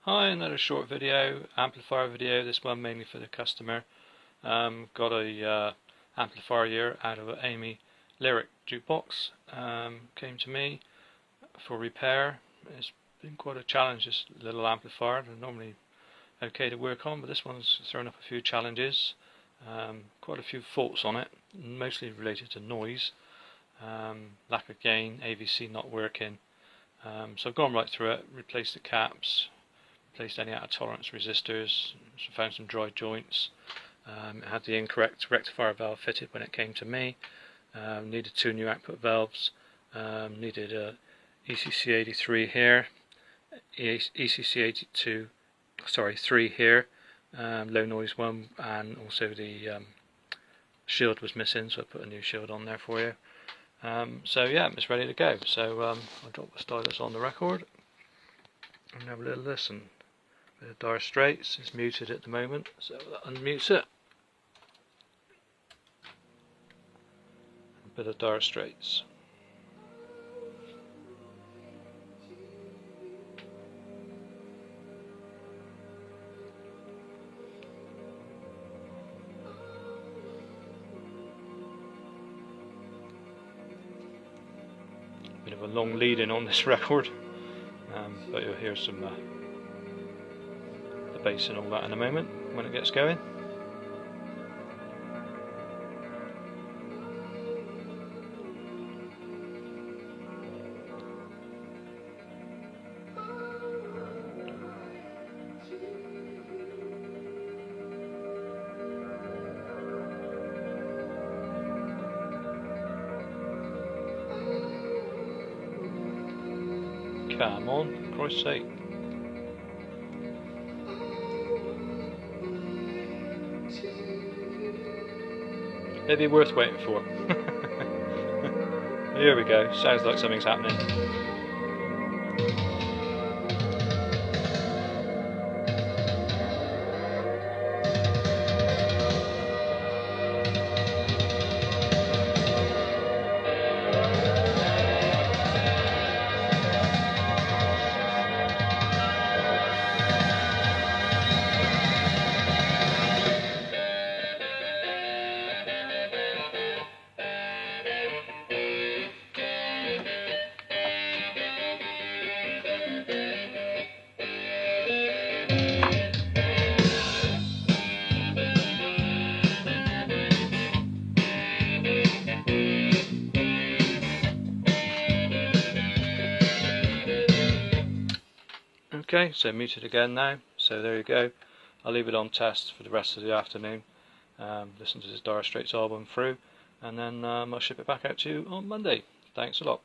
Hi, another short video, amplifier video, this one mainly for the customer. Got a amplifier here out of an Amy Lyric jukebox. Came to me for repair. It's been quite a challenge, this little amplifier. They're normally okay to work on, but this one's thrown up a few challenges. Quite a few faults on it, mostly related to noise, lack of gain, AVC not working. So I've gone right through it, replaced the caps, replaced any out of tolerance resistors, found some dry joints. It had the incorrect rectifier valve fitted when it came to me. Needed two new output valves. Needed a ECC83 here, ECC82, sorry, 3 here, low noise one, and also the shield was missing, so I put a new shield on there for you. So yeah, it's ready to go. So I'll drop the stylus on the record and have a little listen. Bit of Dire Straits, it's muted at the moment, so that unmutes it. A bit of Dire Straits. Bit of a long lead in on this record, but you'll hear some the bass and all that in a moment when it gets going. Come on, for Christ's sake. It'd be worth waiting for. Here we go, sounds like something's happening. Okay, so muted again now, so there you go. I'll leave it on test for the rest of the afternoon, listen to this Dire Straits album through, and then I'll ship it back out to you on Monday. Thanks a lot.